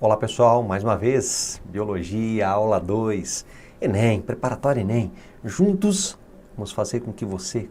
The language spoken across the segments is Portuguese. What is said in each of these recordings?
Olá pessoal, mais uma vez, Biologia, aula 2, Enem, preparatório Enem. Juntos vamos fazer com que você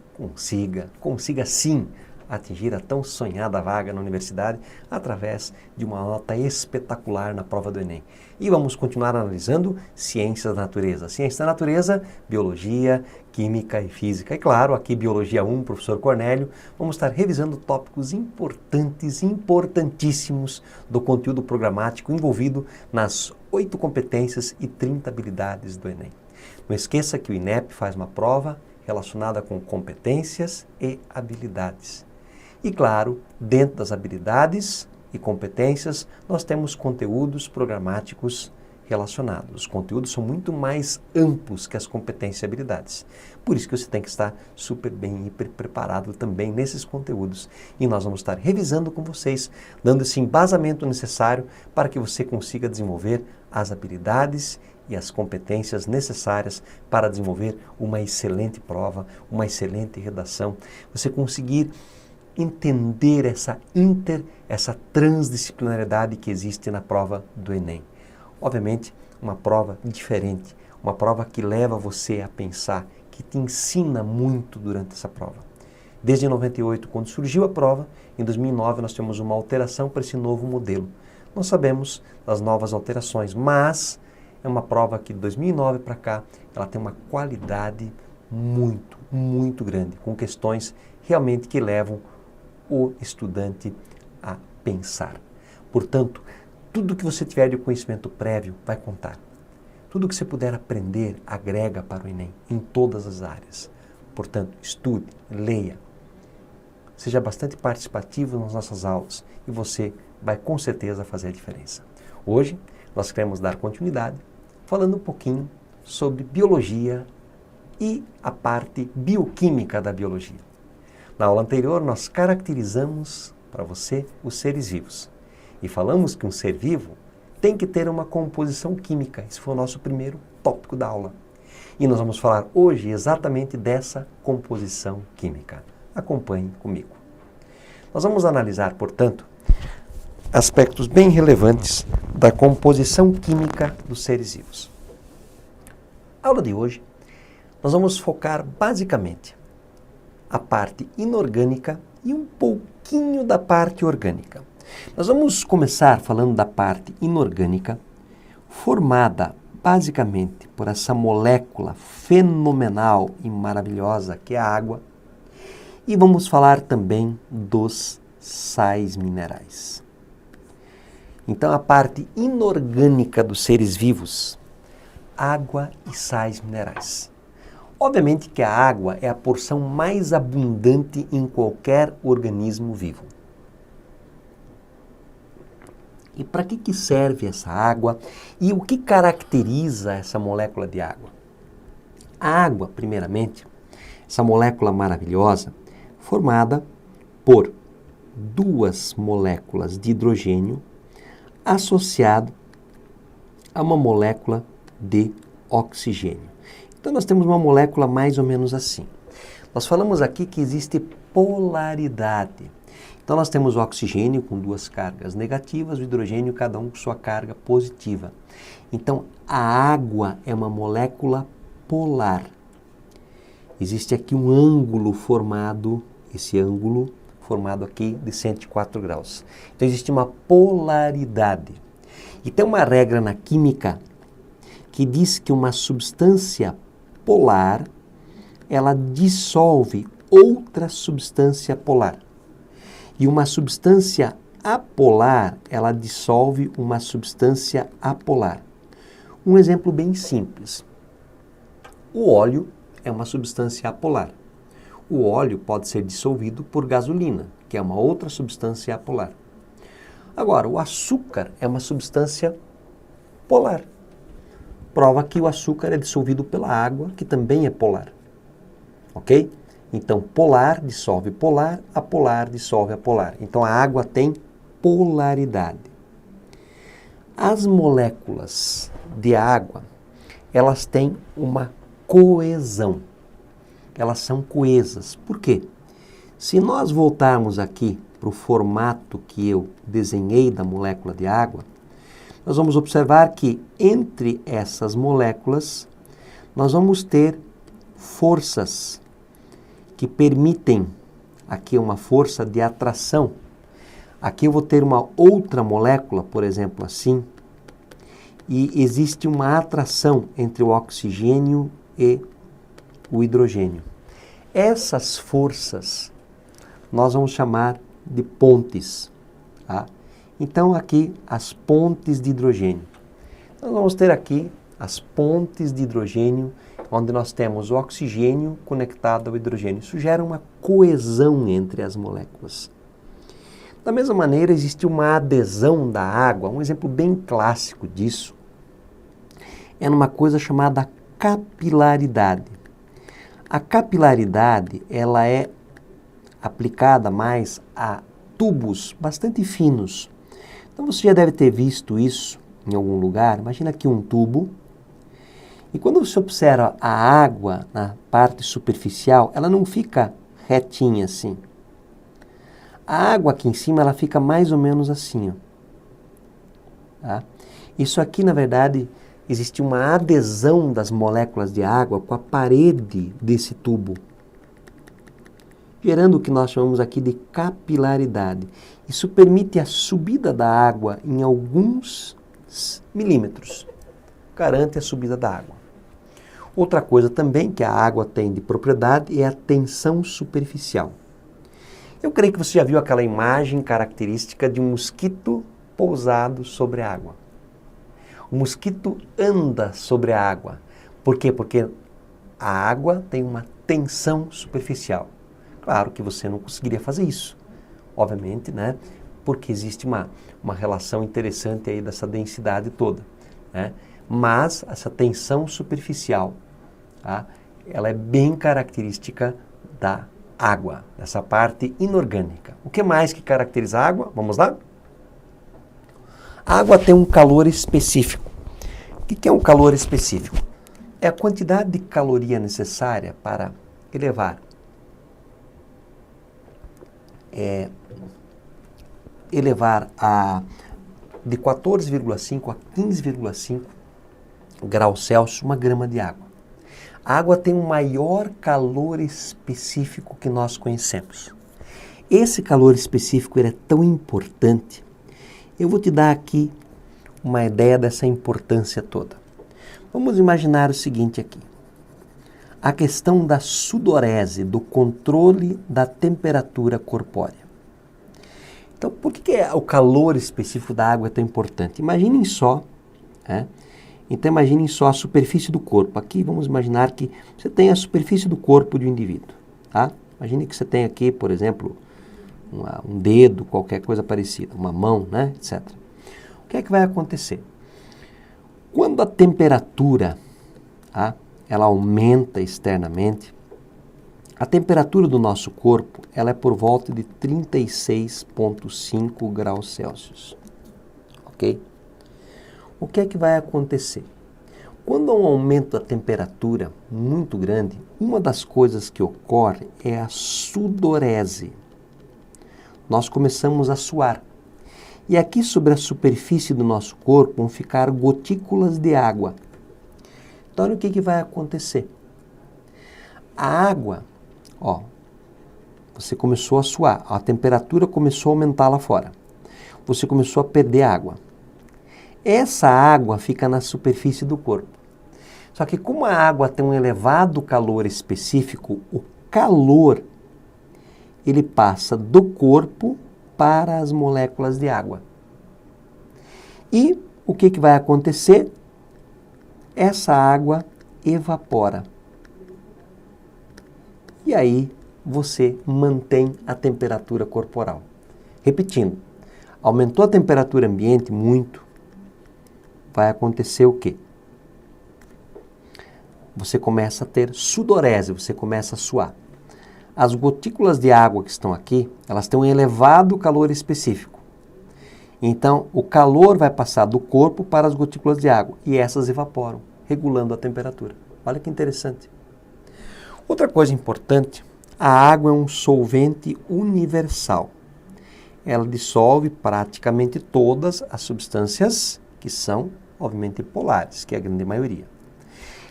consiga sim atingir a tão sonhada vaga na universidade através de uma nota espetacular na prova do Enem. E vamos continuar analisando ciências da natureza. Ciência da natureza, biologia, química e física. E claro, aqui Biologia 1, professor Cornélio, vamos estar revisando tópicos importantíssimos do conteúdo programático envolvido nas 8 competências e 30 habilidades do Enem. Não esqueça que o INEP faz uma prova relacionada com competências e habilidades. E claro, dentro das habilidades e competências, nós temos conteúdos programáticos relacionados. Os conteúdos são muito mais amplos que as competências e habilidades. Por isso que você tem que estar super bem e preparado também nesses conteúdos. E nós vamos estar revisando com vocês, dando esse embasamento necessário para que você consiga desenvolver as habilidades e as competências necessárias para desenvolver uma excelente prova, uma excelente redação. Você conseguir entender essa transdisciplinaridade que existe na prova do Enem. Obviamente, uma prova diferente, uma prova que leva você a pensar, que te ensina muito durante essa prova. Desde 98, quando surgiu a prova, em 2009 nós temos uma alteração para esse novo modelo. Não sabemos das novas alterações, mas é uma prova que de 2009 para cá, ela tem uma qualidade muito grande, com questões realmente que levam o estudante a pensar. Portanto, tudo que você tiver de conhecimento prévio vai contar. Tudo que você puder aprender agrega para o Enem, em todas as áreas. Portanto, estude, leia, seja bastante participativo nas nossas aulas e você vai com certeza fazer a diferença. Hoje, nós queremos dar continuidade falando um pouquinho sobre biologia e a parte bioquímica da biologia. Na aula anterior, nós caracterizamos para você os seres vivos e falamos que um ser vivo tem que ter uma composição química. Esse foi o nosso primeiro tópico da aula. E nós vamos falar hoje exatamente dessa composição química. Acompanhe comigo. Nós vamos analisar, portanto, aspectos bem relevantes da composição química dos seres vivos. Na aula de hoje, nós vamos focar basicamente a parte inorgânica e um pouquinho da parte orgânica. Nós vamos começar falando da parte inorgânica, formada basicamente por essa molécula fenomenal e maravilhosa que é a água, e vamos falar também dos sais minerais. Então, a parte inorgânica dos seres vivos, água e sais minerais. Obviamente que a água é a porção mais abundante em qualquer organismo vivo. E para que serve essa água? E o que caracteriza essa molécula de água? A água, primeiramente, essa molécula maravilhosa, formada por 2 moléculas de hidrogênio associado a uma molécula de oxigênio. Então nós temos uma molécula mais ou menos assim. Nós falamos aqui que existe polaridade. Então nós temos o oxigênio com 2 cargas negativas, o hidrogênio cada um com sua carga positiva. Então a água é uma molécula polar. Existe aqui um ângulo formado, esse ângulo formado aqui de 104 graus. Então existe uma polaridade. E tem uma regra na química que diz que uma substância polar, ela dissolve outra substância polar. E uma substância apolar, ela dissolve uma substância apolar. Um exemplo bem simples. O óleo é uma substância apolar. O óleo pode ser dissolvido por gasolina, que é uma outra substância apolar. Agora, o açúcar é uma substância polar. Prova que o açúcar é dissolvido pela água, que também é polar. Ok? Então, polar dissolve polar, apolar dissolve apolar. Então, a água tem polaridade. As moléculas de água, elas têm uma coesão. Elas são coesas. Por quê? Se nós voltarmos aqui para o formato que eu desenhei da molécula de água, nós vamos observar que entre essas moléculas nós vamos ter forças que permitem, aqui uma força de atração. Aqui eu vou ter uma outra molécula, por exemplo, assim, e existe uma atração entre o oxigênio e o hidrogênio. Essas forças nós vamos chamar de pontes. Tá? Então, aqui, as pontes de hidrogênio. Nós vamos ter aqui as pontes de hidrogênio, onde nós temos o oxigênio conectado ao hidrogênio. Isso gera uma coesão entre as moléculas. Da mesma maneira, existe uma adesão da água. Um exemplo bem clássico disso é numa coisa chamada capilaridade. A capilaridade, ela é aplicada mais a tubos bastante finos. Então você já deve ter visto isso em algum lugar. Imagina aqui um tubo. E quando você observa a água na parte superficial, ela não fica retinha assim. A água aqui em cima, ela fica mais ou menos assim. Ó. Tá? Isso aqui, na verdade, existe uma adesão das moléculas de água com a parede desse tubo, gerando o que nós chamamos aqui de capilaridade. Isso permite a subida da água em alguns milímetros. Garante a subida da água. Outra coisa também que a água tem de propriedade é a tensão superficial. Eu creio que você já viu aquela imagem característica de um mosquito pousado sobre a água. O mosquito anda sobre a água. Por quê? Porque a água tem uma tensão superficial. Claro que você não conseguiria fazer isso, obviamente, né? Porque existe uma relação interessante aí dessa densidade toda, né? Mas essa tensão superficial, tá? Ela é bem característica da água, dessa parte inorgânica. O que mais que caracteriza a água? Vamos lá? A água tem um calor específico. O que é um calor específico? É a quantidade de caloria necessária para elevar de 14,5 a 15,5 graus Celsius uma grama de água. A água tem o maior calor específico que nós conhecemos. Esse calor específico ele é tão importante. Eu vou te dar aqui uma ideia dessa importância toda. Vamos imaginar o seguinte aqui. A questão da sudorese, do controle da temperatura corpórea. Então, por que o calor específico da água é tão importante? Imaginem só, Então, imaginem só a superfície do corpo. Aqui, vamos imaginar que você tem a superfície do corpo de um indivíduo, tá? Imagine que você tem aqui, por exemplo, um dedo, qualquer coisa parecida, uma mão, né, etc. O que é que vai acontecer? Quando a temperatura, ela aumenta externamente, a temperatura do nosso corpo, ela é por volta de 36,5 graus Celsius, ok? O que é que vai acontecer? Quando há um aumento da temperatura muito grande, uma das coisas que ocorre é a sudorese. Nós começamos a suar. E aqui sobre a superfície do nosso corpo vão ficar gotículas de água. Então, olha o que vai acontecer. A água, você começou a suar, a temperatura começou a aumentar lá fora. Você começou a perder água. Essa água fica na superfície do corpo. Só que como a água tem um elevado calor específico, o calor ele passa do corpo para as moléculas de água. E o que vai acontecer? Essa água evapora. E aí você mantém a temperatura corporal. Repetindo, aumentou a temperatura ambiente muito, vai acontecer o quê? Você começa a ter sudorese, você começa a suar. As gotículas de água que estão aqui, elas têm um elevado calor específico. Então, o calor vai passar do corpo para as gotículas de água e essas evaporam, regulando a temperatura. Olha que interessante. Outra coisa importante, a água é um solvente universal. Ela dissolve praticamente todas as substâncias que são, obviamente, polares, que é a grande maioria.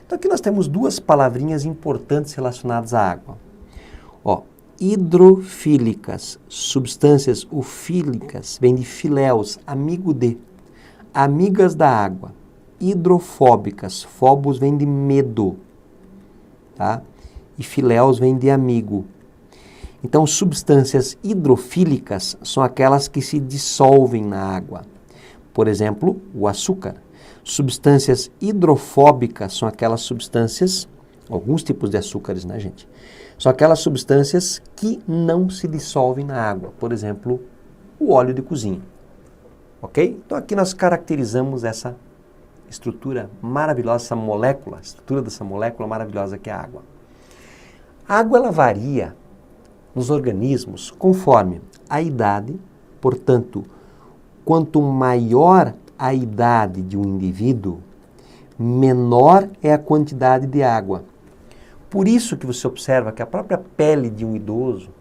Então aqui nós temos duas palavrinhas importantes relacionadas à água. Ó, hidrofílicas, substâncias ofílicas, vem de filéus, amigo de, amigas da água. Hidrofóbicas, phobos vem de medo, tá? E filéus vem de amigo. Então, substâncias hidrofílicas são aquelas que se dissolvem na água. Por exemplo, o açúcar. Substâncias hidrofóbicas são aquelas substâncias, alguns tipos de açúcares, né, gente? São aquelas substâncias que não se dissolvem na água. Por exemplo, o óleo de cozinha. Ok? Então, aqui nós caracterizamos essa estrutura maravilhosa, essa molécula, a estrutura dessa molécula maravilhosa que é a água. A água, ela varia nos organismos conforme a idade, portanto, quanto maior a idade de um indivíduo, menor é a quantidade de água. Por isso que você observa que a própria pele de um idoso,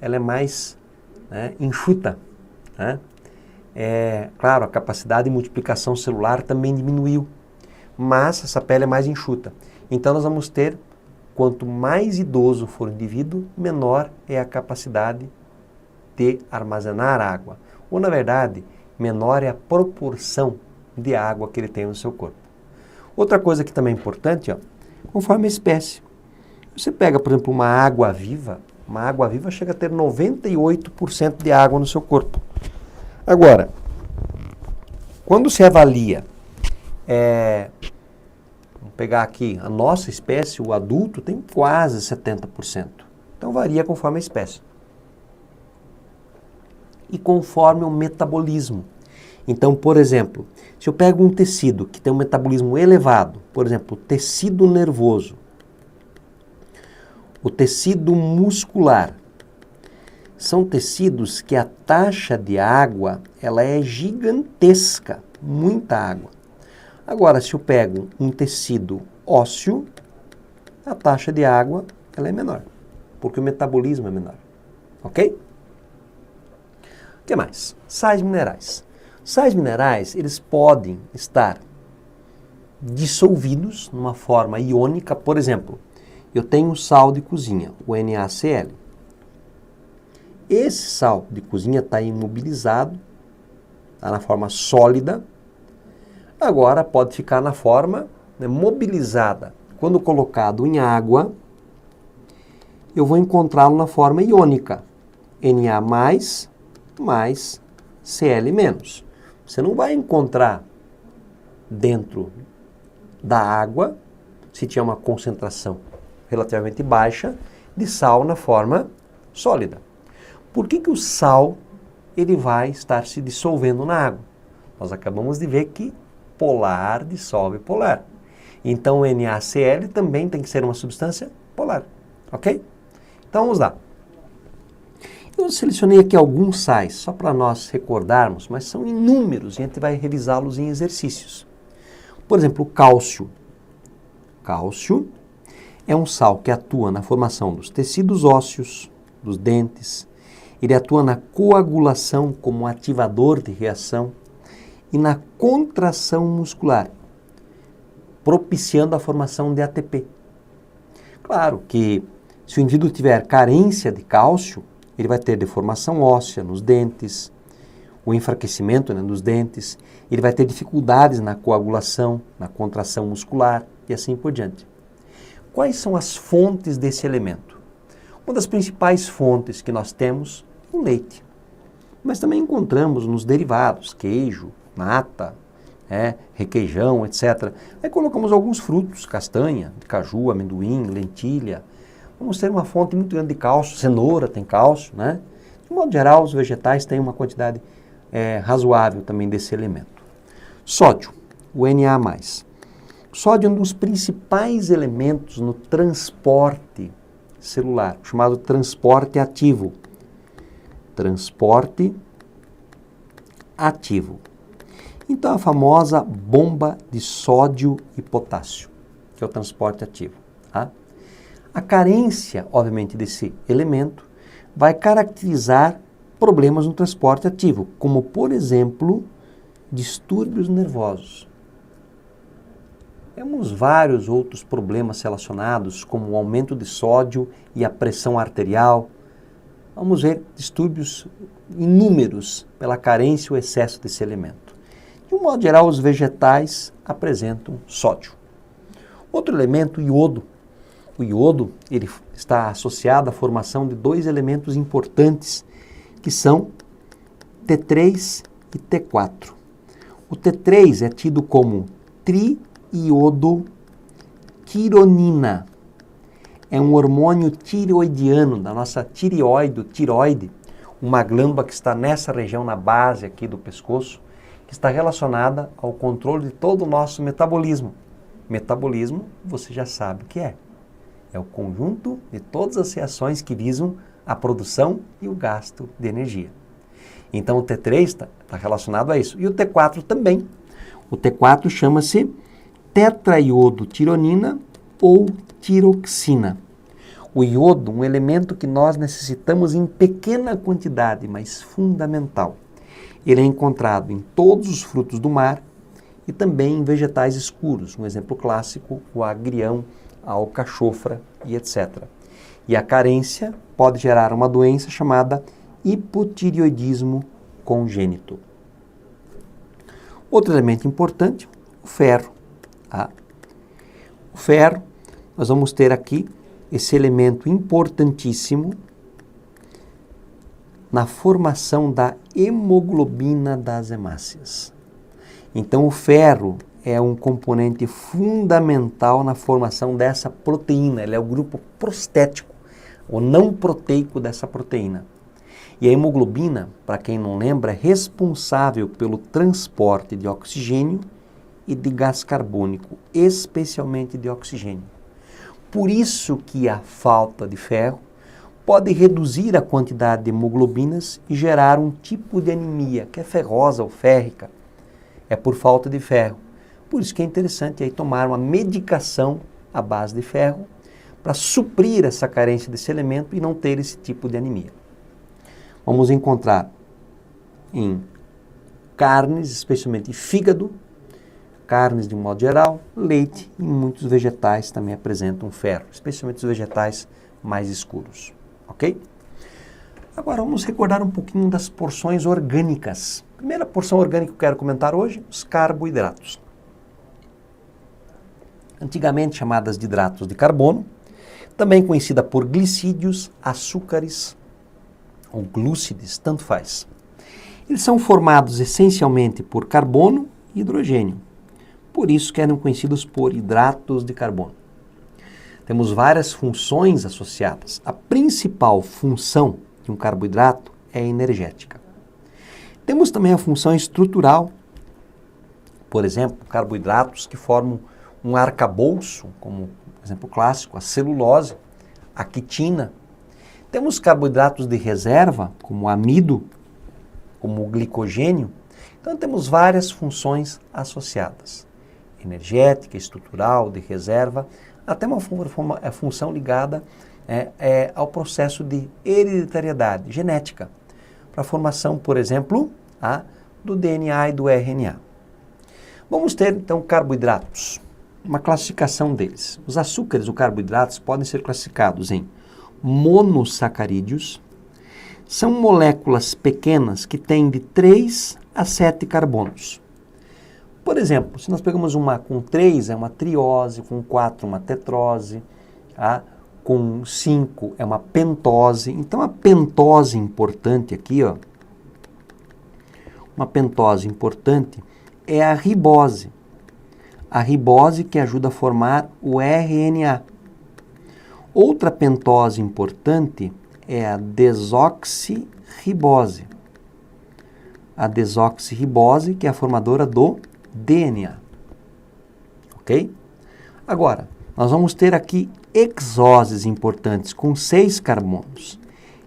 ela é mais enxuta, né? Claro, a capacidade de multiplicação celular também diminuiu, mas essa pele é mais enxuta. Então nós vamos ter, quanto mais idoso for o indivíduo, menor é a capacidade de armazenar água. Ou, na verdade, menor é a proporção de água que ele tem no seu corpo. Outra coisa que também é importante, conforme a espécie. Você pega, por exemplo, uma água viva chega a ter 98% de água no seu corpo. Agora, quando se avalia, vamos pegar aqui, a nossa espécie, o adulto, tem quase 70%. Então varia conforme a espécie. E conforme o metabolismo. Então, por exemplo, se eu pego um tecido que tem um metabolismo elevado, por exemplo, o tecido nervoso, o tecido muscular, são tecidos que a taxa de água, ela é gigantesca, muita água. Agora, se eu pego um tecido ósseo, a taxa de água, ela é menor, porque o metabolismo é menor. Ok? O que mais? Sais minerais. Sais minerais, eles podem estar dissolvidos numa forma iônica. Por exemplo, eu tenho sal de cozinha, o NaCl. Esse sal de cozinha está imobilizado, está na forma sólida. Agora pode ficar na forma mobilizada. Quando colocado em água, eu vou encontrá-lo na forma iônica. Na mais Cl menos. Você não vai encontrar dentro da água, se tiver uma concentração relativamente baixa, de sal na forma sólida. Por que o sal ele vai estar se dissolvendo na água? Nós acabamos de ver que polar dissolve polar. Então o NaCl também tem que ser uma substância polar. Ok? Então vamos lá. Eu selecionei aqui alguns sais, só para nós recordarmos, mas são inúmeros e a gente vai revisá-los em exercícios. Por exemplo, o cálcio. Cálcio é um sal que atua na formação dos tecidos ósseos, dos dentes. Ele atua na coagulação como ativador de reação e na contração muscular, propiciando a formação de ATP. Claro que se o indivíduo tiver carência de cálcio, ele vai ter deformação óssea nos dentes, o enfraquecimento dos dentes, ele vai ter dificuldades na coagulação, na contração muscular e assim por diante. Quais são as fontes desse elemento? Uma das principais fontes que nós temos é o leite, mas também encontramos nos derivados, queijo, nata, requeijão, etc. Aí colocamos alguns frutos, castanha, caju, amendoim, lentilha. Vamos ter uma fonte muito grande de cálcio, cenoura tem cálcio, né? De modo geral, os vegetais têm uma quantidade razoável também desse elemento. Sódio, o Na+. Sódio é um dos principais elementos no transporte celular, chamado transporte ativo. Transporte ativo. Então, a famosa bomba de sódio e potássio, que é o transporte ativo. Tá? A carência, obviamente, desse elemento vai caracterizar problemas no transporte ativo, como, por exemplo, distúrbios nervosos. Temos vários outros problemas relacionados, como o aumento de sódio e a pressão arterial. Vamos ver distúrbios inúmeros pela carência ou excesso desse elemento. De um modo geral, os vegetais apresentam sódio. Outro elemento, o iodo. O iodo ele está associado à formação de dois elementos importantes, que são T3 e T4. O T3 é tido como triiodoquironina. É um hormônio tireoidiano, da nossa tireoide, uma glândula que está nessa região, na base aqui do pescoço, que está relacionada ao controle de todo o nosso metabolismo. Metabolismo, você já sabe o que é. É o conjunto de todas as reações que visam a produção e o gasto de energia. Então o T3 está relacionado a isso. E o T4 também. O T4 chama-se tetraiodotironina ou tiroxina. O iodo, um elemento que nós necessitamos em pequena quantidade, mas fundamental. Ele é encontrado em todos os frutos do mar e também em vegetais escuros. Um exemplo clássico, o agrião, a alcachofra e etc. E a carência pode gerar uma doença chamada hipotireoidismo congênito. Outro elemento importante, o ferro. O ferro, nós vamos ter aqui esse elemento importantíssimo na formação da hemoglobina das hemácias. Então, o ferro é um componente fundamental na formação dessa proteína. Ele é o grupo prostético, ou não proteico dessa proteína. E a hemoglobina, para quem não lembra, é responsável pelo transporte de oxigênio e de gás carbônico, especialmente de oxigênio. Por isso que a falta de ferro pode reduzir a quantidade de hemoglobinas e gerar um tipo de anemia, que é ferrosa ou férrica. É por falta de ferro. Por isso que é interessante aí tomar uma medicação à base de ferro para suprir essa carência desse elemento e não ter esse tipo de anemia. Vamos encontrar em carnes, especialmente fígado, carnes de um modo geral, leite e muitos vegetais também apresentam ferro, especialmente os vegetais mais escuros, ok? Agora vamos recordar um pouquinho das porções orgânicas. Primeira porção orgânica que eu quero comentar hoje, os carboidratos. Antigamente chamadas de hidratos de carbono, também conhecida por glicídios, açúcares ou glúcides, tanto faz. Eles são formados essencialmente por carbono e hidrogênio. Por isso que eram conhecidos por hidratos de carbono. Temos várias funções associadas. A principal função de um carboidrato é energética. Temos também a função estrutural. Por exemplo, carboidratos que formam um arcabouço, como exemplo clássico, a celulose, a quitina. Temos carboidratos de reserva, como o amido, como o glicogênio. Então temos várias funções associadas. Energética, estrutural, de reserva, até uma função ligada ao processo de hereditariedade genética, para a formação, por exemplo, do DNA e do RNA. Vamos ter, então, carboidratos, uma classificação deles. Os açúcares ou carboidratos podem ser classificados em monossacarídeos. São moléculas pequenas que têm de 3 a 7 carbonos. Por exemplo, se nós pegamos uma com 3, é uma triose, com 4, uma tetrose, com 5 é uma pentose. Então, a pentose importante aqui, uma pentose importante é a ribose. A ribose que ajuda a formar o RNA. Outra pentose importante é a desoxirribose. A desoxirribose que é a formadora do DNA. Ok? Agora, nós vamos ter aqui hexoses importantes com 6 carbonos.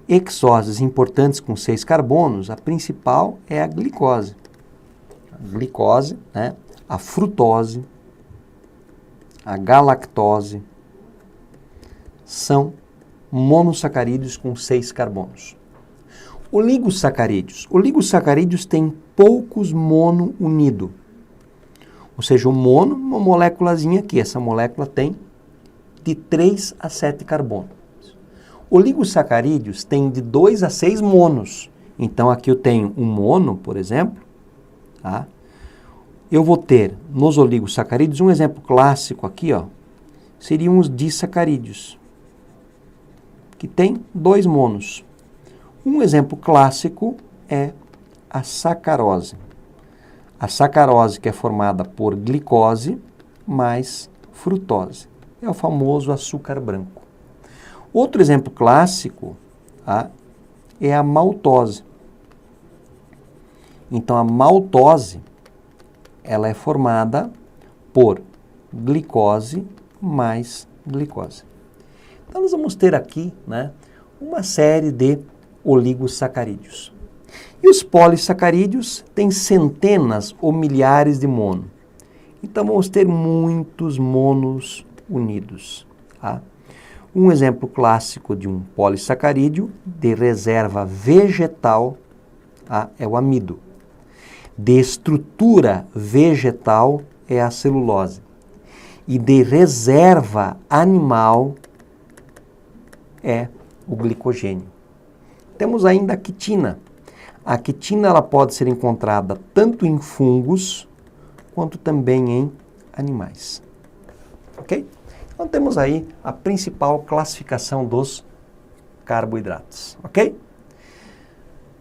Hexoses importantes com 6 carbonos, a principal é a glicose. A glicose, a frutose, a galactose, são monossacarídeos com 6 carbonos. Oligosacarídeos. Oligosacarídeos têm poucos mono unido. Ou seja, o mono, uma moléculazinha aqui. Essa molécula tem de 3 a 7 carbonos. Oligosacarídeos têm de 2 a 6 monos. Então, aqui eu tenho um mono, por exemplo. Tá? Eu vou ter nos oligosacarídeos, um exemplo clássico aqui, ó, seriam os disacarídeos, que tem 2 monos. Um exemplo clássico é a sacarose. A sacarose que é formada por glicose mais frutose. É o famoso açúcar branco. Outro exemplo clássico é a maltose. Então, a maltose, ela é formada por glicose mais glicose. Então, nós vamos ter aqui, né, uma série de oligosacarídeos. E os polissacarídeos têm centenas ou milhares de mono. Então, vamos ter muitos monos unidos. Tá? Um exemplo clássico de um polissacarídeo de reserva vegetal é o amido. De estrutura vegetal é a celulose. E de reserva animal é o glicogênio. Temos ainda a quitina. A quitina ela pode ser encontrada tanto em fungos quanto também em animais. Ok? Então temos aí a principal classificação dos carboidratos. Ok?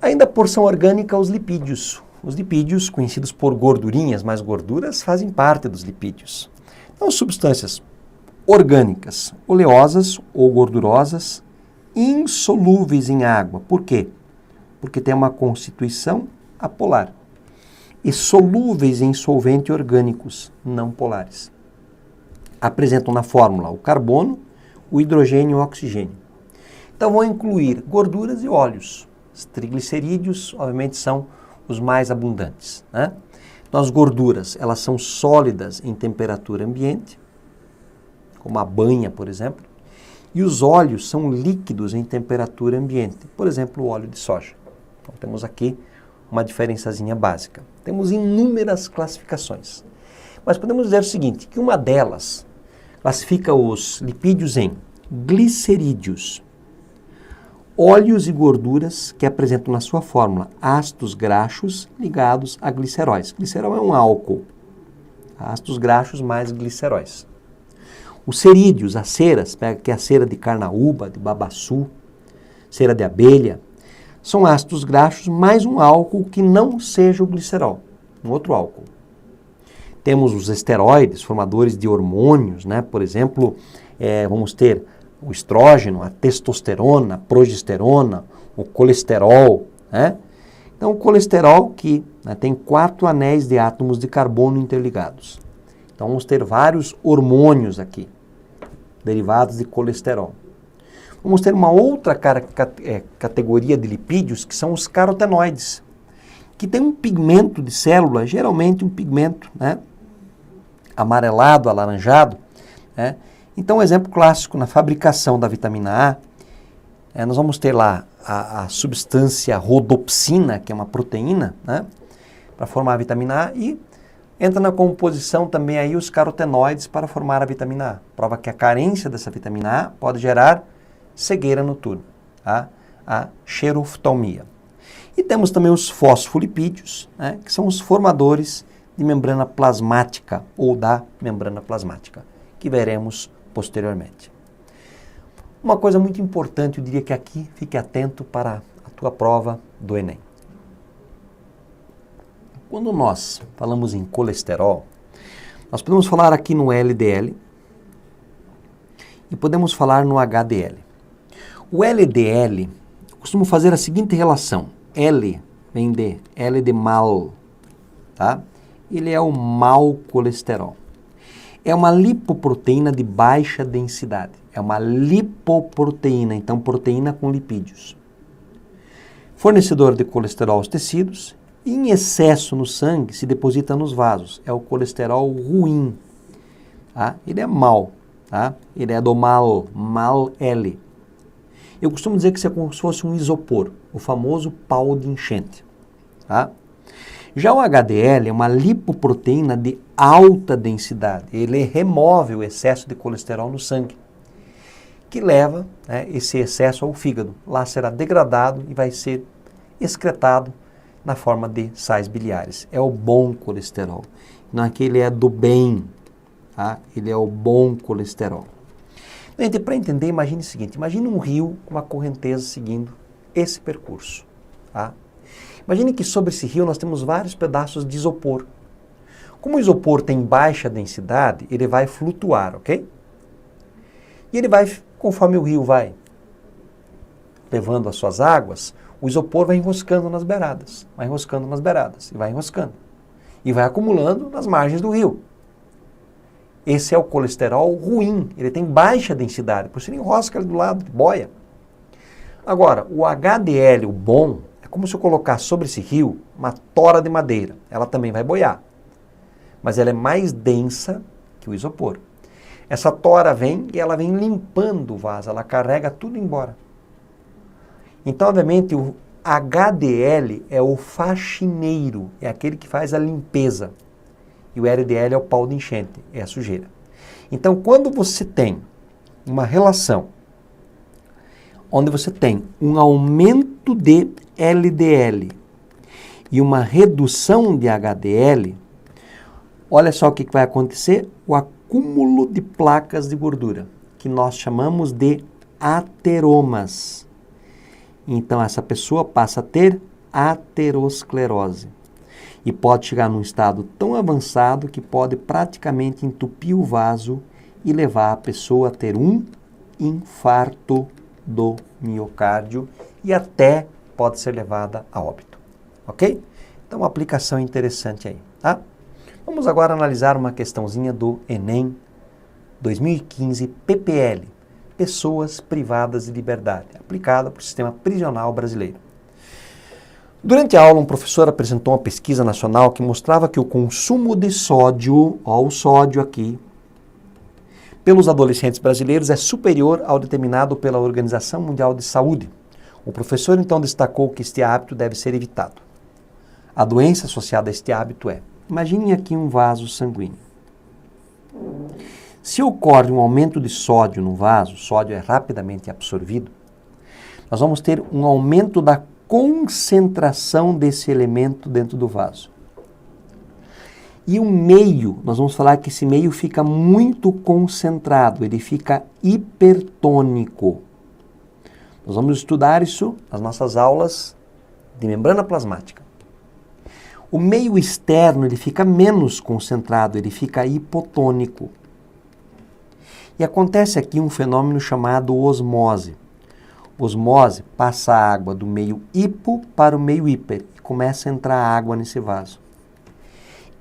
Ainda a porção orgânica, os lipídios. Os lipídios, conhecidos por gordurinhas, mas gorduras fazem parte dos lipídios. Então, substâncias orgânicas, oleosas ou gordurosas, insolúveis em água. Por quê? Porque tem uma constituição apolar. E solúveis em solventes orgânicos não polares. Apresentam na fórmula o carbono, o hidrogênio e o oxigênio. Então, vão incluir gorduras e óleos. Os triglicerídeos, obviamente, são os mais abundantes. Né? Então, as gorduras, elas são sólidas em temperatura ambiente, como a banha, por exemplo. E os óleos são líquidos em temperatura ambiente, por exemplo, o óleo de soja. Então, temos aqui uma diferençazinha básica. Temos inúmeras classificações. Mas podemos dizer o seguinte, que uma delas classifica os lipídios em glicerídeos, óleos e gorduras que apresentam na sua fórmula ácidos graxos ligados a gliceróis. Glicerol é um álcool. Ácidos graxos mais gliceróis. Os cerídeos, as ceras, pega aqui a cera de carnaúba, de babaçu, cera de abelha, são ácidos graxos mais um álcool que não seja o glicerol, um outro álcool. Temos os esteroides, formadores de hormônios, né? Por exemplo, vamos ter o estrógeno, a testosterona, a progesterona, o colesterol, né? Então, o colesterol que tem 4 anéis de átomos de carbono interligados. Então, vamos ter vários hormônios aqui, derivados de colesterol. Vamos ter uma outra categoria de lipídios, que são os carotenoides, que tem um pigmento de célula, geralmente um pigmento, né, amarelado, alaranjado. Né? Então, um exemplo clássico na fabricação da vitamina A, nós vamos ter lá a substância rodopsina, que é uma proteína, né, para formar a vitamina A, e entra na composição também aí os carotenoides para formar a vitamina A. Prova que a carência dessa vitamina A pode gerar cegueira noturna, tá? A xeroftalmia. E temos também os fosfolipídios, né, que são os formadores de membrana plasmática ou da membrana plasmática, que veremos posteriormente. Uma coisa muito importante, eu diria que aqui fique atento para a tua prova do Enem. Quando nós falamos em colesterol, nós podemos falar aqui no LDL e podemos falar no HDL. O LDL, eu costumo fazer a seguinte relação. L vem de L de mal, tá? Ele é o mau colesterol. É uma lipoproteína de baixa densidade. É uma lipoproteína, então proteína com lipídios. Fornecedor de colesterol aos tecidos. Em excesso no sangue se deposita nos vasos. É o colesterol ruim. Tá? Ele é mau. Tá? Ele é do mal L. Eu costumo dizer que isso é como se fosse um isopor, o famoso pau de enchente. Tá? Já o HDL é uma lipoproteína de alta densidade. Ele remove o excesso de colesterol no sangue, que leva, né, esse excesso ao fígado. Lá será degradado e vai ser excretado na forma de sais biliares. É o bom colesterol. Não é que ele é do bem, tá? Ele é o bom colesterol. Gente, para entender, imagine o seguinte, imagine um rio com uma correnteza seguindo esse percurso. Tá? Imagine que sobre esse rio nós temos vários pedaços de isopor. Como o isopor tem baixa densidade, ele vai flutuar, ok? E ele vai, conforme o rio vai levando as suas águas, o isopor vai enroscando nas beiradas, e vai enroscando. E vai acumulando nas margens do rio. Esse é o colesterol ruim, ele tem baixa densidade, por isso ele enrosca ali do lado, boia. Agora, o HDL, o bom, é como se eu colocasse sobre esse rio uma tora de madeira. Ela também vai boiar, mas ela é mais densa que o isopor. Essa tora vem e ela vem limpando o vaso, ela carrega tudo embora. Então, obviamente, o HDL é o faxineiro, é aquele que faz a limpeza. E o LDL é o pau de enchente, é a sujeira. Então, quando você tem uma relação onde você tem um aumento de LDL e uma redução de HDL, olha só o que vai acontecer, o acúmulo de placas de gordura, que nós chamamos de ateromas. Então, essa pessoa passa a ter aterosclerose. E pode chegar num estado tão avançado que pode praticamente entupir o vaso e levar a pessoa a ter um infarto do miocárdio e até pode ser levada a óbito. Ok? Então, uma aplicação interessante aí. Tá? Vamos agora analisar uma questãozinha do Enem 2015 PPL, Pessoas Privadas de Liberdade, aplicada para o sistema prisional brasileiro. Durante a aula, um professor apresentou uma pesquisa nacional que mostrava que o consumo de sódio, ó, o sódio aqui, pelos adolescentes brasileiros é superior ao determinado pela Organização Mundial de Saúde. O professor então destacou que este hábito deve ser evitado. A doença associada a este hábito é, imaginem aqui um vaso sanguíneo. Se ocorre um aumento de sódio no vaso, o sódio é rapidamente absorvido, nós vamos ter um aumento da concentração desse elemento dentro do vaso. E o meio, nós vamos falar que esse meio fica muito concentrado, ele fica hipertônico. Nós vamos estudar isso nas nossas aulas de membrana plasmática. O meio externo, ele fica menos concentrado, ele fica hipotônico. E acontece aqui um fenômeno chamado osmose. Osmose passa a água do meio hipo para o meio hiper e começa a entrar água nesse vaso.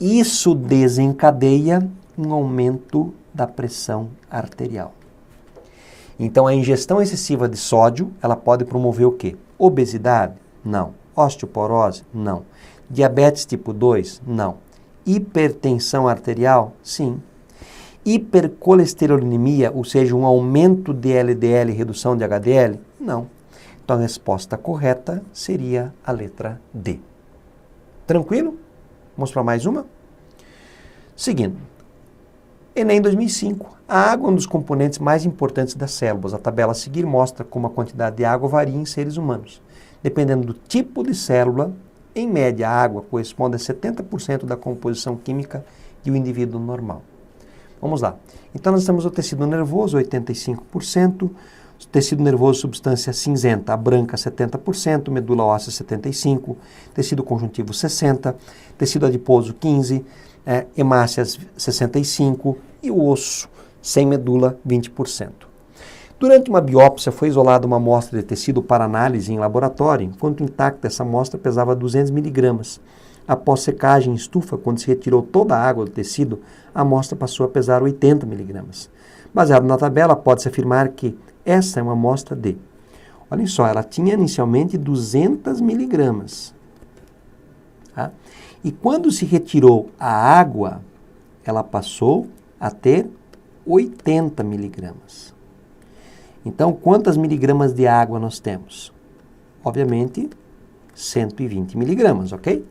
Isso desencadeia um aumento da pressão arterial. Então, a ingestão excessiva de sódio, ela pode promover o quê? Obesidade? Não. Osteoporose? Não. Diabetes tipo 2? Não. Hipertensão arterial? Sim. Hipercolesterolemia, ou seja, um aumento de LDL e redução de HDL? Não. Então, a resposta correta seria a letra D. Tranquilo? Vamos para mais uma? Seguindo. Enem 2005. A água é um dos componentes mais importantes das células. A tabela a seguir mostra como a quantidade de água varia em seres humanos. Dependendo do tipo de célula, em média, a água corresponde a 70% da composição química de um indivíduo normal. Vamos lá. Então, nós temos o tecido nervoso, 85%, o tecido nervoso substância cinzenta, a branca, 70%, medula óssea, 75%, tecido conjuntivo, 60%, tecido adiposo, 15%, hemácias, 65% e o osso, sem medula, 20%. Durante uma biópsia, foi isolada uma amostra de tecido para análise em laboratório, enquanto intacta essa amostra pesava 200 miligramas. Após secagem em estufa, quando se retirou toda a água do tecido, a amostra passou a pesar 80 miligramas. Baseado na tabela, pode-se afirmar que essa é uma amostra de... Olhem só, ela tinha inicialmente 200 miligramas. Tá? E quando se retirou a água, ela passou a ter 80 miligramas. Então, quantas miligramas de água nós temos? Obviamente, 120 miligramas, ok?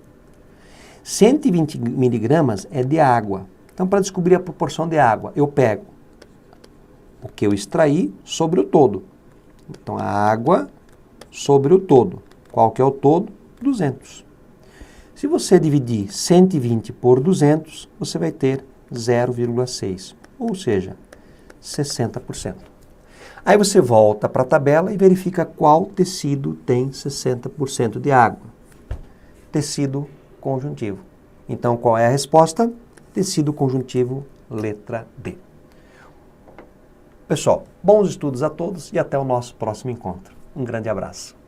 120 miligramas é de água. Então, para descobrir a proporção de água, eu pego o que eu extraí sobre o todo. Então, a água sobre o todo. Qual que é o todo? 200. Se você dividir 120 por 200, você vai ter 0,6, ou seja, 60%. Aí você volta para a tabela e verifica qual tecido tem 60% de água. Tecido conjuntivo. Então, qual é a resposta? Tecido conjuntivo, letra D. Pessoal, bons estudos a todos e até o nosso próximo encontro. Um grande abraço.